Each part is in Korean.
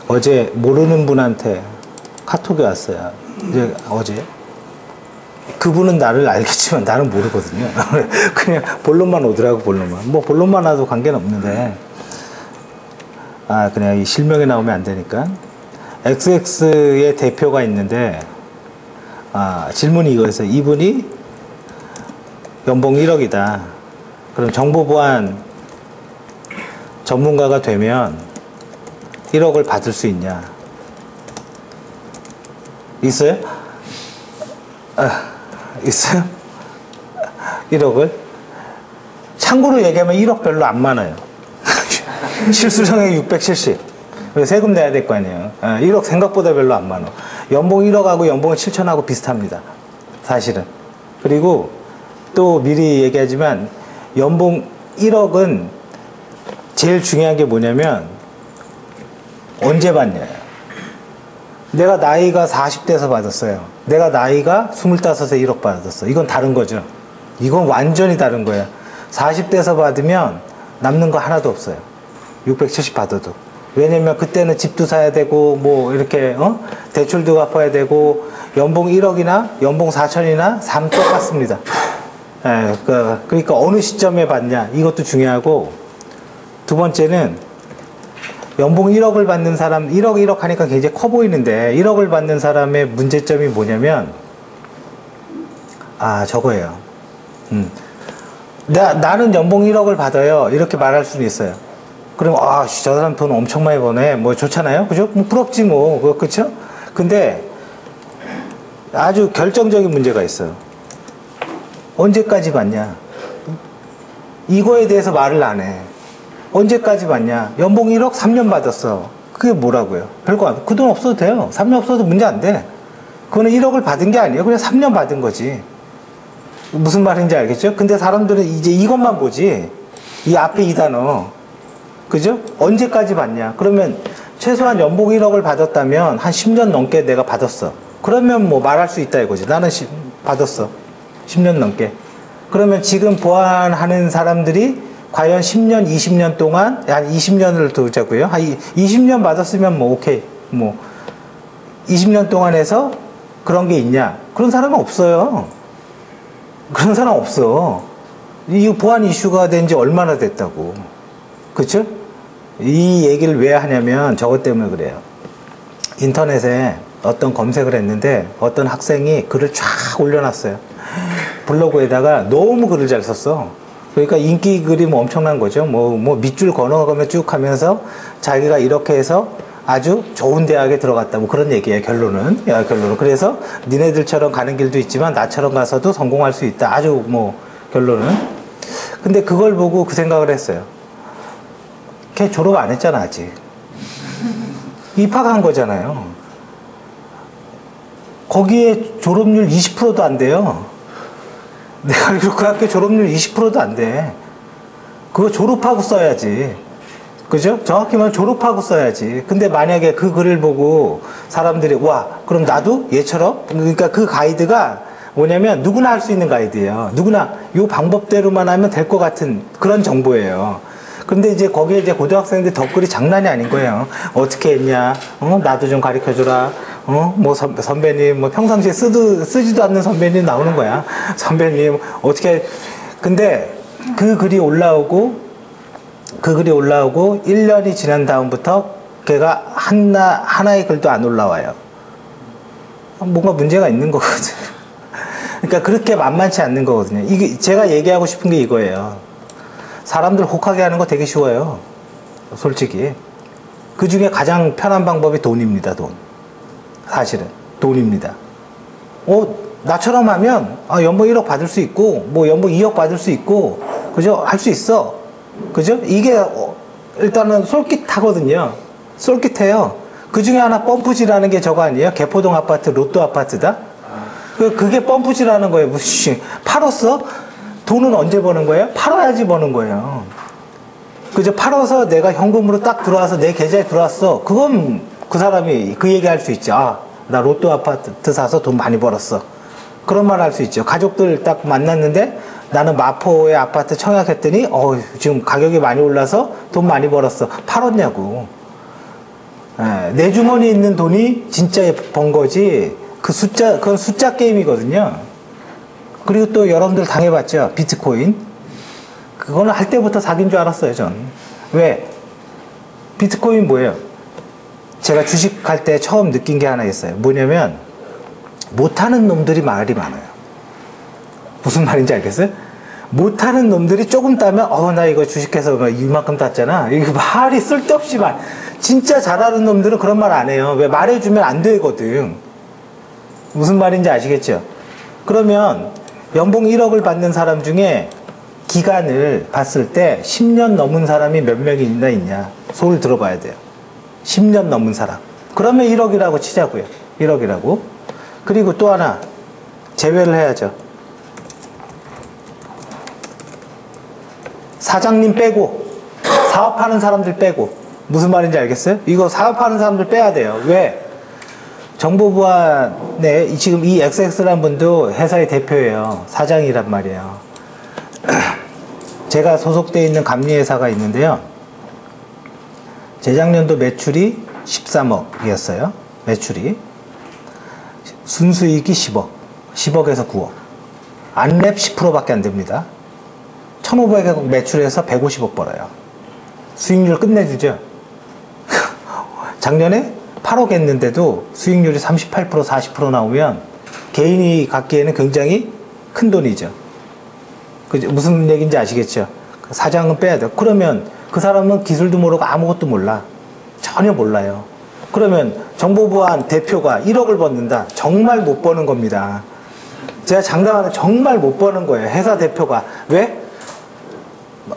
어제 모르는 분한테 카톡이 왔어요. 이제 어제. 그분은 나를 알겠지만 나는 모르거든요. 그냥 본론만 오더라고, 본론만. 뭐 본론만 와도 관계는 없는데. 아, 그냥 이 실명에 나오면 안 되니까. XX의 대표가 있는데, 아, 질문이 이거였어요. 이분이 연봉 1억이다. 그럼 정보보안 전문가가 되면 1억을 받을 수 있냐? 있어요? 아, 있어요? 1억을? 참고로 얘기하면 1억 별로 안 많아요. 실수령액 670. 세금 내야 될 거 아니에요. 1억 생각보다 별로 안 많아. 연봉 1억하고 연봉 7천하고 비슷합니다. 사실은. 그리고 또 미리 얘기하지만 연봉 1억은 제일 중요한 게 뭐냐면 언제 받냐요. 내가 나이가 40대에서 받았어요. 내가 나이가 25에 1억 받았어. 이건 다른 거죠. 이건 완전히 다른 거예요. 40대에서 받으면 남는 거 하나도 없어요. 670 받아도. 왜냐면 그때는 집도 사야 되고 뭐 이렇게 대출도 갚아야 되고 연봉 1억이나 연봉 4천이나 3 똑같습니다. 예, 그러니까 어느 시점에 받냐 이것도 중요하고, 두 번째는 연봉 1억을 받는 사람, 1억 하니까 굉장히 커 보이는데 1억을 받는 사람의 문제점이 뭐냐면 저거예요. 나는 연봉 1억을 받아요 이렇게 말할 수는 있어요. 그럼 저 사람 돈 엄청 많이 버네 뭐 좋잖아요, 그죠? 뭐 부럽지 뭐, 그렇죠? 근데 아주 결정적인 문제가 있어요. 언제까지 받냐? 이거에 대해서 말을 안 해. 언제까지 받냐? 연봉 1억 3년 받았어. 그게 뭐라고요? 별거 안, 그 돈 없어도 돼요. 3년 없어도 문제 안 돼. 그거는 1억을 받은 게 아니에요. 그냥 3년 받은 거지. 무슨 말인지 알겠죠? 근데 사람들은 이제 이것만 보지. 이 앞에 이 단어. 그죠? 언제까지 받냐? 그러면 최소한 연봉 1억을 받았다면 한 10년 넘게 내가 받았어. 그러면 뭐 말할 수 있다 이거지. 나는 받았어. 10년 넘게. 그러면 지금 보완하는 사람들이 과연 10년, 20년 동안, 한 20년을 두자고요. 한 20년 받았으면 뭐 오케이. 뭐 20년 동안 해서 그런 게 있냐? 그런 사람은 없어요. 그런 사람 없어. 이 보안 이슈가 된 지 얼마나 됐다고. 그쵸? 이 얘기를 왜 하냐면 저것 때문에 그래요. 인터넷에 어떤 검색을 했는데 어떤 학생이 글을 쫙 올려놨어요. 블로그에다가 너무 글을 잘 썼어. 그러니까 인기 글이 뭐 엄청난 거죠. 뭐 밑줄 건너가며 쭉 하면서 자기가 이렇게 해서 아주 좋은 대학에 들어갔다. 뭐 그런 얘기예요, 결론은. 결론은. 그래서 니네들처럼 가는 길도 있지만 나처럼 가서도 성공할 수 있다. 아주 뭐 결론은. 근데 그걸 보고 그 생각을 했어요. 걔 졸업 안 했잖아, 아직. 입학한 거잖아요. 거기에 졸업률 20%도 안 돼요. 내가 알기로 그 학교 졸업률 20%도 안 돼. 그거 졸업하고 써야지. 그죠? 정확히 말하면 졸업하고 써야지. 근데 만약에 그 글을 보고 사람들이 와, 그럼 나도 얘처럼? 그러니까 그 가이드가 뭐냐면 누구나 할 수 있는 가이드예요. 누구나 요 방법대로만 하면 될 것 같은 그런 정보예요. 근데 이제 거기에 이제 고등학생들 덧글이 장난이 아닌 거예요. 어떻게 했냐? 나도 좀 가르쳐줘라. 뭐 선배님, 뭐 평상시에 쓰지도 않는 선배님 나오는 거야. 선배님, 어떻게. 근데 그 글이 올라오고 1년이 지난 다음부터 걔가 하나의 글도 안 올라와요. 뭔가 문제가 있는 거거든. 그러니까 그렇게 만만치 않는 거거든요. 이게 제가 얘기하고 싶은 게 이거예요. 사람들 혹하게 하는 거 되게 쉬워요. 솔직히. 그 중에 가장 편한 방법이 돈입니다, 돈. 사실은. 돈입니다. 나처럼 하면, 연봉 1억 받을 수 있고, 뭐 연봉 2억 받을 수 있고, 그죠? 할 수 있어. 그죠? 이게, 일단은 솔깃하거든요. 솔깃해요. 그 중에 하나 펌프지라는 게 저거 아니에요? 개포동 아파트, 로또 아파트다? 그게 펌프지라는 거예요. 무슨, 팔았어? 돈은 언제 버는 거예요? 팔아야지 버는 거예요. 그죠? 팔아서 내가 현금으로 딱 들어와서 내 계좌에 들어왔어. 그건 그 사람이 그 얘기 할 수 있죠. 나 로또 아파트 사서 돈 많이 벌었어. 그런 말 할 수 있죠. 가족들 딱 만났는데 나는 마포에 아파트 청약했더니 지금 가격이 많이 올라서 돈 많이 벌었어. 팔았냐고. 예, 내 주머니에 있는 돈이 진짜 번 거지. 그건 숫자 게임이거든요. 그리고 또 여러분들 당해봤죠? 비트코인. 그거는 할 때부터 사기인 줄 알았어요, 전. 왜? 비트코인 뭐예요? 제가 주식할 때 처음 느낀 게 하나 있어요. 뭐냐면, 못하는 놈들이 말이 많아요. 무슨 말인지 알겠어요? 못하는 놈들이 조금 따면 나 이거 주식해서 이만큼 땄잖아. 이거 말이 쓸데없이 말. 진짜 잘하는 놈들은 그런 말 안 해요. 왜? 말해주면 안 되거든. 무슨 말인지 아시겠죠? 그러면 연봉 1억을 받는 사람 중에 기간을 봤을 때 10년 넘은 사람이 몇 명이나 있냐. 소를 들어봐야 돼요. 10년 넘은 사람. 그러면 1억이라고 치자고요. 1억이라고. 그리고 또 하나 제외를 해야죠. 사장님 빼고, 사업하는 사람들 빼고. 무슨 말인지 알겠어요? 이거 사업하는 사람들 빼야 돼요. 왜? 정보부안에 지금 이 XX라는 분도 회사의 대표예요. 사장이란 말이에요. 제가 소속되어 있는 감리회사가 있는데요. 재작년도 매출이 13억이었어요. 매출이. 순수이익이 10억. 10억에서 9억. 안랩 10%밖에 안 됩니다. 1,500억 매출에서 150억 벌어요. 수익률 끝내주죠. 작년에 8억 했는데도 수익률이 38%, 40% 나오면 개인이 갖기에는 굉장히 큰 돈이죠. 무슨 얘기인지 아시겠죠? 사장은 빼야 돼요. 그러면 그 사람은 기술도 모르고 아무것도 몰라. 전혀 몰라요. 그러면 정보부안 대표가 1억을 벗는다. 정말 못 버는 겁니다. 제가 장담하는 정말 못 버는 거예요. 회사 대표가. 왜?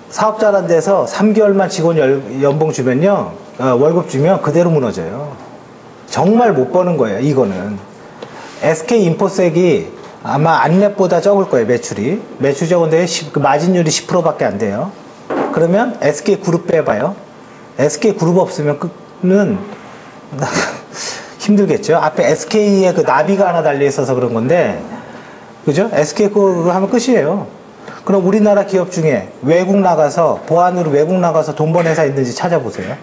사업자란 데서 3개월만 직원 연봉 주면요, 월급 주면 그대로 무너져요. 정말 못 버는 거예요, 이거는. SK인포색이 아마 안랩보다 적을 거예요, 매출이. 매출 적은데 마진율이 10%밖에 안 돼요. 그러면 SK그룹 빼봐요. SK그룹 없으면은 힘들겠죠. 앞에 SK에 그 나비가 하나 달려 있어서 그런 건데, 그죠? SK그룹 하면 끝이에요. 그럼 우리나라 기업 중에 외국 나가서, 보안으로 외국 나가서 돈 번 회사 있는지 찾아보세요.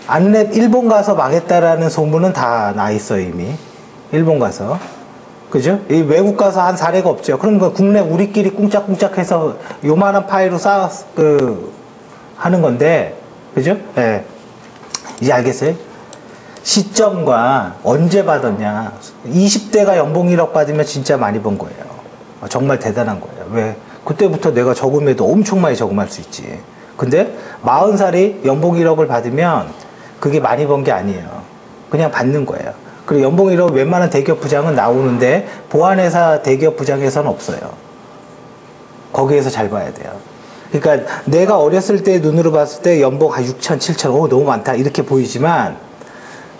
안랩 일본 가서 망했다라는 소문은 다 나 있어요, 이미. 일본 가서. 그죠? 이 외국 가서 한 사례가 없죠. 그럼 그 국내 우리끼리 꿍짝꿍짝 해서 요만한 파이로 하는 건데, 그죠? 예. 이제 알겠어요? 시점과 언제 받았냐. 20대가 연봉 1억 받으면 진짜 많이 번 거예요. 정말 대단한 거예요. 왜? 그때부터 내가 저금해도 엄청 많이 저금할 수 있지. 근데 40살이 연봉 1억을 받으면 그게 많이 번 게 아니에요. 그냥 받는 거예요. 그리고 연봉 1억 웬만한 대기업 부장은 나오는데 보안회사 대기업 부장에서는 없어요. 거기에서 잘 봐야 돼요. 그러니까 내가 어렸을 때 눈으로 봤을 때 연봉 6천, 7천, 너무 많다 이렇게 보이지만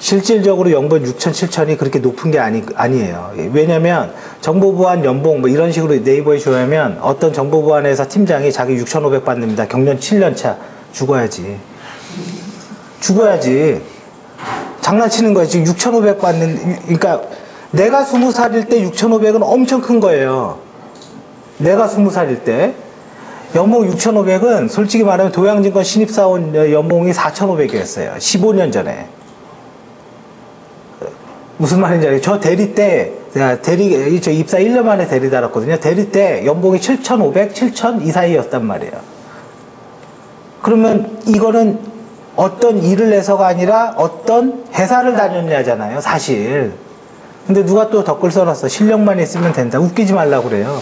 실질적으로 연봉 6천, 7천이 그렇게 높은 게 아니에요. 왜냐면 정보보안 연봉 뭐 이런 식으로 네이버에 조회하면 어떤 정보보안회사 팀장이 자기 6,500 받습니다. 경력 7년 차. 죽어야지. 장난치는 거예요. 지금 6,500 그러니까 내가 20살일 때 6,500은 엄청 큰 거예요. 내가 20살일 때. 연봉 6,500은 솔직히 말하면 도양증권 신입사원 연봉이 4,500이었어요. 15년 전에. 무슨 말인지 알겠죠? 저 대리 때, 저 입사 1년 만에 대리 달았거든요. 대리 때 연봉이 7,500, 7,000 이 사이였단 말이에요. 그러면 이거는 어떤 일을 해서가 아니라 어떤 회사를 다녔냐잖아요, 사실. 근데 누가 또 댓글 써놨어. 실력만 있으면 된다. 웃기지 말라고 그래요.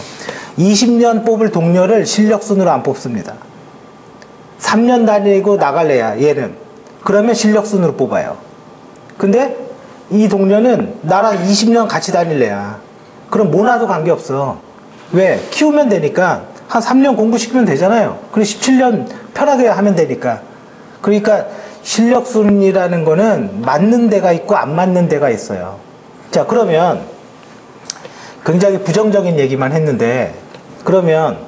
20년 뽑을 동료를 실력순으로 안 뽑습니다. 3년 다니고 나갈래야, 얘는. 그러면 실력순으로 뽑아요. 근데 이 동료는 나랑 20년 같이 다닐래야. 그럼 뭐나도 관계없어. 왜? 키우면 되니까 한 3년 공부시키면 되잖아요. 그리고 17년 편하게 하면 되니까. 그러니까 실력순이라는 거는 맞는 데가 있고 안 맞는 데가 있어요. 자, 그러면 굉장히 부정적인 얘기만 했는데 그러면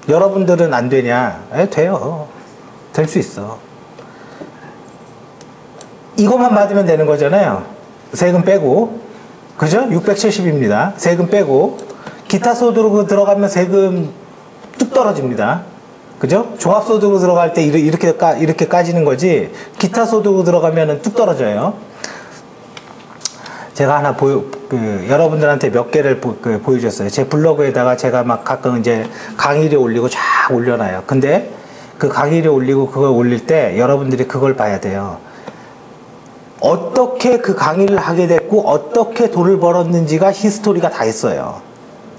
여러분들은 안 되냐? 돼요. 될 수 있어. 이것만 받으면 되는 거잖아요. 세금 빼고. 그죠? 670입니다. 세금 빼고. 기타 소득으로 들어가면 세금 뚝 떨어집니다. 그죠? 종합소득으로 들어갈 때 이렇게 까지는 거지, 기타 소득으로 들어가면 뚝 떨어져요. 제가 하나 여러분들한테 몇 개를 보여줬어요. 제 블로그에다가 제가 막 가끔 이제 강의를 올리고 쫙 올려놔요. 근데 그 강의를 올리고 그걸 올릴 때 여러분들이 그걸 봐야 돼요. 어떻게 그 강의를 하게 됐고 어떻게 돈을 벌었는지가 히스토리가 다 있어요.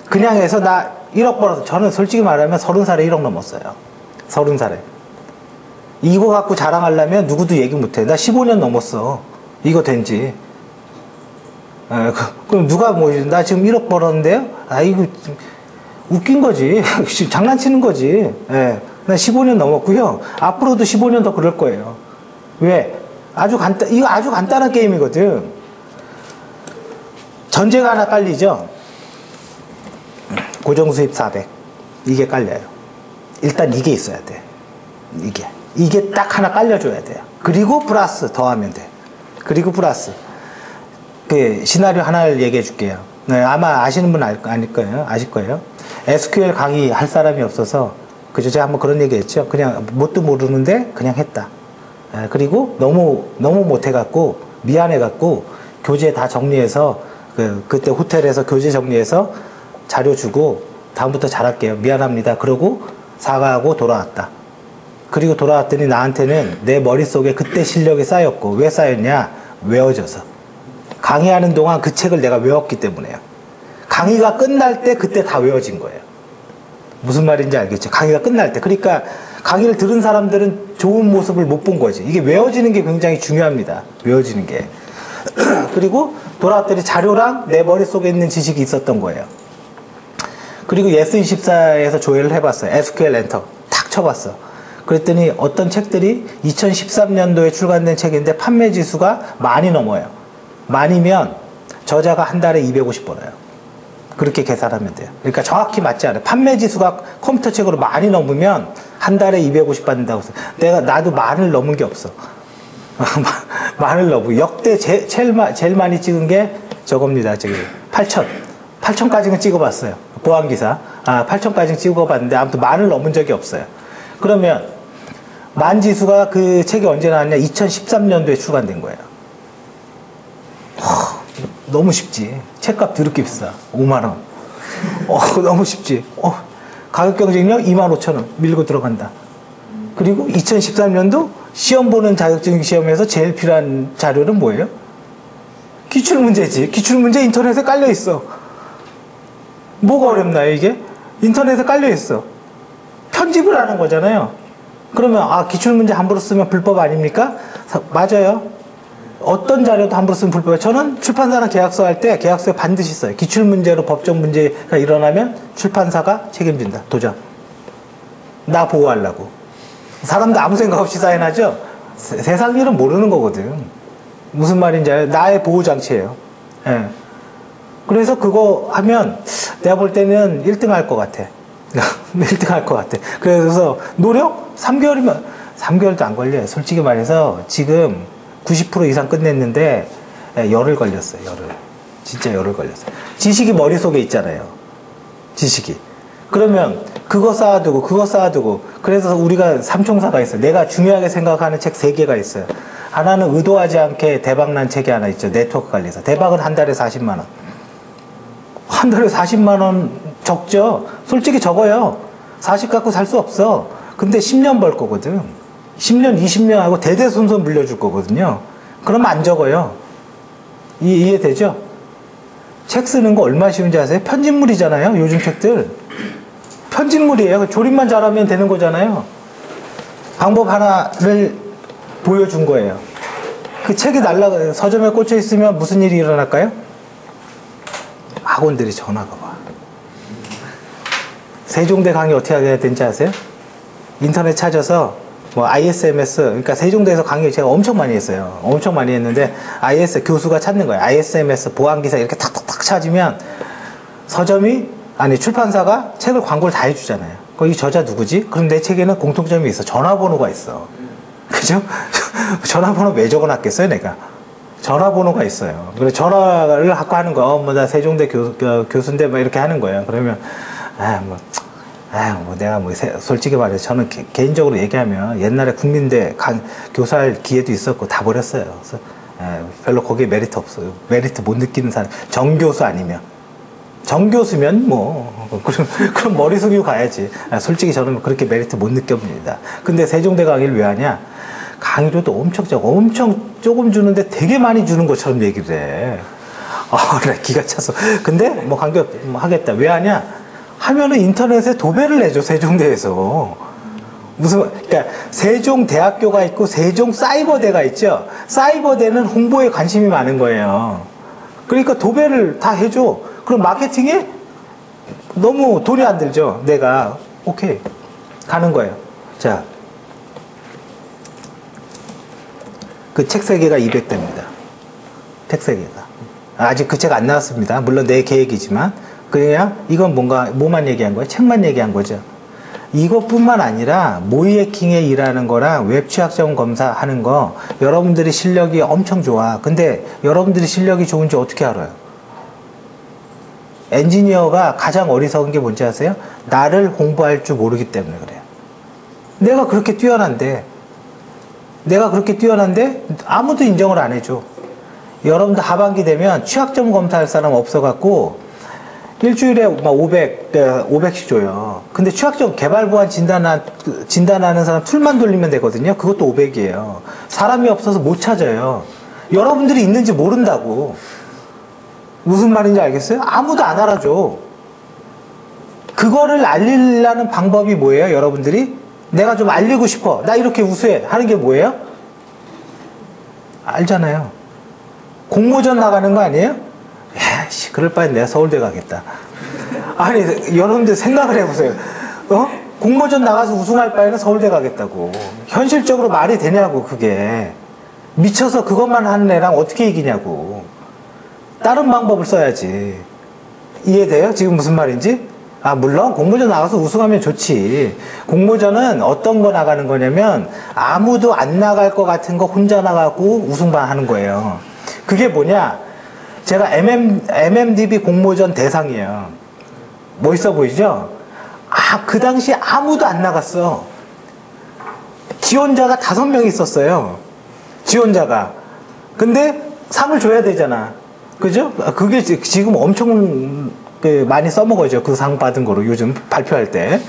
그냥 해서 나 1억 벌어서, 저는 솔직히 말하면 30살에 1억 넘었어요. 30살에. 이거 갖고 자랑하려면 누구도 얘기 못해. 나 15년 넘었어. 이거 된지. 그럼 누가 나 지금 1억 벌었는데요? 이거 웃긴 거지. 장난치는 거지. 예. 나 15년 넘었고요. 앞으로도 15년 더 그럴 거예요. 왜? 이거 아주 간단한 게임이거든. 전제가 하나 깔리죠? 고정수입 400. 이게 깔려요. 일단 이게 있어야 돼. 이게 딱 하나 깔려줘야 돼요. 그리고 플러스 더하면 돼. 그리고 플러스. 시나리오 하나를 얘기해 줄게요. 네, 아마 아시는 분 아실 거예요. SQL 강의 할 사람이 없어서, 그죠? 제가 한번 그런 얘기 했죠. 그냥 뭣도 모르는데 그냥 했다. 그리고 너무 못해갖고, 미안해갖고, 교재 다 정리해서, 그때 호텔에서 교재 정리해서 자료 주고, 다음부터 잘할게요. 미안합니다. 그러고 사과하고 돌아왔다. 그리고 돌아왔더니 나한테는 내 머릿속에 그때 실력이 쌓였고, 왜 쌓였냐? 외워져서. 강의하는 동안 그 책을 내가 외웠기 때문에요. 강의가 끝날 때 그때 다 외워진 거예요. 무슨 말인지 알겠죠? 강의가 끝날 때. 그러니까 강의를 들은 사람들은 좋은 모습을 못 본 거지. 이게 외워지는 게 굉장히 중요합니다. 외워지는 게. 그리고 돌아왔더니 자료랑 내 머릿속에 있는 지식이 있었던 거예요. 그리고 예스24에서 조회를 해봤어요. SQL 엔터 탁 쳐봤어. 그랬더니 어떤 책들이 2013년도에 출간된 책인데 판매 지수가 많이 넘어요. 만이면 저자가 한 달에 250 벌어요. 그렇게 계산하면 돼요. 그러니까 정확히 맞지 않아요. 판매 지수가 컴퓨터 책으로 많이 넘으면 한 달에 250 받는다고 했어요. 나도 만을 넘은 게 없어. 만을 넘고. 역대 제일 많이 찍은 게 저겁니다. 8,000까지는 찍어봤어요. 보안기사. 8,000까지는 찍어봤는데 아무튼 만을 넘은 적이 없어요. 그러면 만 지수가 그 책이 언제 나왔냐? 2013년도에 출간된 거예요. 너무 쉽지. 책값 더럽게 비싸. 5만원. 너무 쉽지. 가격 경쟁력 25,000원 밀고 들어간다. 그리고 2013년도 시험 보는 자격증 시험에서 제일 필요한 자료는 뭐예요? 기출문제지. 기출문제 인터넷에 깔려있어. 뭐가 어렵나요, 이게? 인터넷에 깔려있어. 편집을 하는 거잖아요. 그러면, 기출문제 함부로 쓰면 불법 아닙니까? 맞아요. 어떤 자료도 함부로 쓰면 불법이에요. 저는 출판사랑 계약서 할 때 계약서에 반드시 써요. 기출문제로 법적 문제가 일어나면 출판사가 책임진다. 도전. 나 보호하려고. 사람도 아무 생각 없이 사인하죠? 세상 일은 모르는 거거든. 무슨 말인지 알아요? 나의 보호장치예요. 예. 그래서 그거 하면 내가 볼 때는 1등 할 것 같아. 1등 할 것 같아. 그래서 노력? 3개월이면 3개월도 안 걸려요. 솔직히 말해서 지금 90% 이상 끝냈는데 열흘 걸렸어요. 열흘. 진짜 열흘 걸렸어요. 지식이 머릿속에 있잖아요. 지식이. 그러면 그거 쌓아두고 그래서 우리가 삼총사가 있어요. 내가 중요하게 생각하는 책 3개가 있어요. 하나는 의도하지 않게 대박난 책이 하나 있죠. 네트워크 관리사. 대박은 한 달에 40만 원. 한 달에 40만 원 적죠? 솔직히 적어요. 40 갖고 살 수 없어. 근데 10년 벌 거거든. 10년, 20년 하고 대대손손 물려줄 거거든요. 그러면 안 적어요. 이해되죠? 책 쓰는 거 얼마나 쉬운지 아세요? 편집물이잖아요. 요즘 책들. 편집물이에요. 조립만 잘하면 되는 거잖아요. 방법 하나를 보여준 거예요. 그 책이 서점에 꽂혀 있으면 무슨 일이 일어날까요? 학원들이 전화가 와. 세종대 강의 어떻게 하게 되는지 아세요? 인터넷 찾아서 ISMS, 그러니까 세종대에서 강의 제가 엄청 많이 했어요. 엄청 많이 했는데 교수가 찾는 거예요. ISMS 보안기사 이렇게 탁탁탁 찾으면 출판사가 책을 광고를 다 해주잖아요. 거기 저자 누구지? 그럼 내 책에는 공통점이 있어. 전화번호가 있어. 그죠? 전화번호 왜 적어놨겠어요, 내가? 전화번호가 있어요. 그래서 전화를 하고 하는 거야. 뭐, 나 세종대 교수인데, 뭐, 이렇게 하는 거예요. 그러면, 내가 솔직히 말해서 저는 개인적으로 얘기하면 옛날에 국민대 교사할 기회도 있었고 다 버렸어요. 그래서, 별로 거기에 메리트 없어요. 메리트 못 느끼는 사람. 정교수 아니면. 정교수면 그럼 머리 숙이고 가야지. 솔직히 저는 그렇게 메리트 못 느껴봅니다. 근데 세종대 강의를 왜 하냐? 강의료도 엄청 조금 주는데 되게 많이 주는 것처럼 얘기를 해. 나 기가 차서. 근데 하겠다. 왜 하냐? 하면은 인터넷에 도배를 내줘, 세종대에서. 그러니까 세종대학교가 있고 세종사이버대가 있죠. 사이버대는 홍보에 관심이 많은 거예요. 그러니까 도배를 다 해줘. 그럼 마케팅에 너무 돈이 안 들죠. 내가 오케이 가는 거예요. 자, 그 책 3개가 200대입니다. 책 3개가. 아직 그 책 안 나왔습니다. 물론 내 계획이지만 그냥 이건 뭐만 얘기한 거예요? 책만 얘기한 거죠. 이것뿐만 아니라 모이해킹에 일하는 거랑 웹 취약점 검사하는 거 여러분들이 실력이 엄청 좋아. 근데 여러분들이 실력이 좋은지 어떻게 알아요? 엔지니어가 가장 어리석은 게 뭔지 아세요? 나를 홍보할 줄 모르기 때문에 그래요. 내가 그렇게 뛰어난데 아무도 인정을 안 해줘. 여러분들 하반기 되면 취약점 검사할 사람 없어갖고 일주일에 500씩 줘요. 근데 취약점 개발 보안 진단하는 사람 툴만 돌리면 되거든요. 그것도 500이에요. 사람이 없어서 못 찾아요. 여러분들이 있는지 모른다고. 무슨 말인지 알겠어요? 아무도 안 알아줘. 그거를 알리려는 방법이 뭐예요, 여러분들이? 내가 좀 알리고 싶어. 나 이렇게 우수해. 하는 게 뭐예요? 알잖아요. 공모전 나가는 거 아니에요? 야씨, 그럴 바엔 내가 서울대 가겠다. 아니, 여러분들 생각을 해보세요. 공모전 나가서 우승할 바에는 서울대 가겠다고. 현실적으로 말이 되냐고, 그게. 미쳐서 그것만 하는 애랑 어떻게 이기냐고. 다른 방법을 써야지. 이해돼요? 지금 무슨 말인지? 물론 공모전 나가서 우승하면 좋지. 공모전은 어떤 거 나가는 거냐면 아무도 안 나갈 것 같은 거 혼자 나가고 우승만 하는 거예요. 그게 뭐냐? 제가 MMDB 공모전 대상이에요. 멋있어 보이죠? 그 당시에 아무도 안 나갔어. 지원자가 5명 있었어요. 지원자가. 근데 상을 줘야 되잖아. 그죠? 그게 지금 엄청 많이 써먹어요. 그 상 받은 거로 요즘 발표할 때.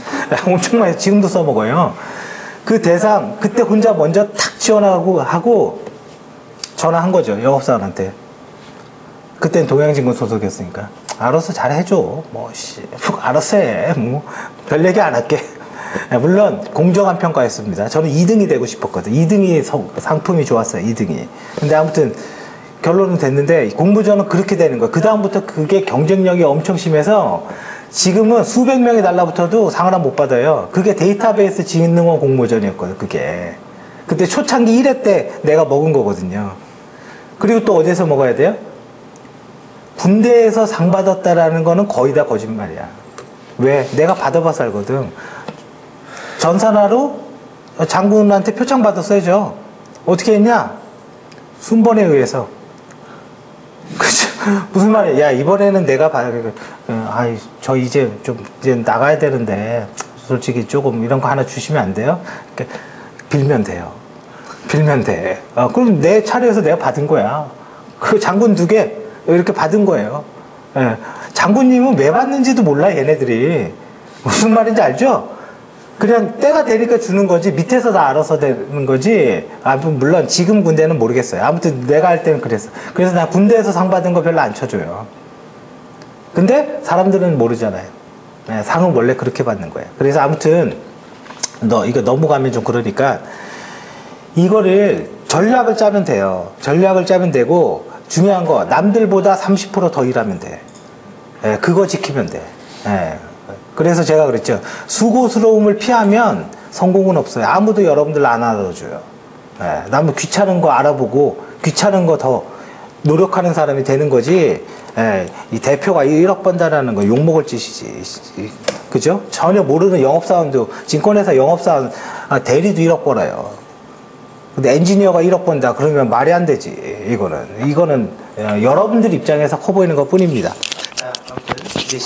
엄청 많이 지금도 써먹어요. 그 대상 그때 혼자 먼저 탁 지원하고 전화한 거죠. 영업사원한테. 그땐 동양진군 소속이었으니까. 알아서 잘해줘. 알아서 해. 별 얘기 안 할게. 물론 공정한 평가였습니다. 저는 2등이 되고 싶었거든. 2등이 상품이 좋았어요. 2등이. 근데 아무튼 결론은 됐는데 공모전은 그렇게 되는 거야. 그 다음부터 그게 경쟁력이 엄청 심해서 지금은 수백 명이 달라붙어도 상을 못 받아요. 그게 데이터베이스 지능원 공모전이었거든. 그게 그때 초창기 1회 때 내가 먹은 거거든요. 그리고 또 어디서 먹어야 돼요? 군대에서 상 받았다라는 거는 거의 다 거짓말이야. 왜? 내가 받아봐서 알거든. 전산화로 장군한테 표창 받았어야죠. 어떻게 했냐? 순번에 의해서. 그죠? 무슨 말이야? 야, 이번에는 내가 저 이제 나가야 되는데, 솔직히 조금 이런 거 하나 주시면 안 돼요? 그러니까 빌면 돼요. 빌면 돼. 그럼 내 차례에서 내가 받은 거야. 그 장군 2개, 이렇게 받은 거예요. 예. 장군님은 왜 받는지도 몰라, 얘네들이. 무슨 말인지 알죠? 그냥 때가 되니까 주는 거지, 밑에서 다 알아서 되는 거지. 물론 지금 군대는 모르겠어요. 아무튼 내가 할 때는 그랬어. 그래서 나 군대에서 상 받은 거 별로 안 쳐줘요. 근데 사람들은 모르잖아요. 네, 상은 원래 그렇게 받는 거예요. 그래서 아무튼 이거 넘어가면 좀 그러니까 이거를 전략을 짜면 돼요. 전략을 짜면 되고, 중요한 거 남들보다 30% 더 일하면 돼. 네, 그거 지키면 돼. 네. 그래서 제가 그랬죠. 수고스러움을 피하면 성공은 없어요. 아무도 여러분들 안 알아줘요. 네, 나무 귀찮은 거 알아보고 귀찮은 거 더 노력하는 사람이 되는 거지. 네, 이 대표가 1억 번다라는 거 욕먹을 짓이지. 그죠? 전혀 모르는 영업사원도, 증권회사 영업사원 대리도 1억 벌어요. 근데 엔지니어가 1억 번다 그러면 말이 안 되지. 이거는 여러분들 입장에서 커 보이는 것 뿐입니다. 자, 아무튼 이제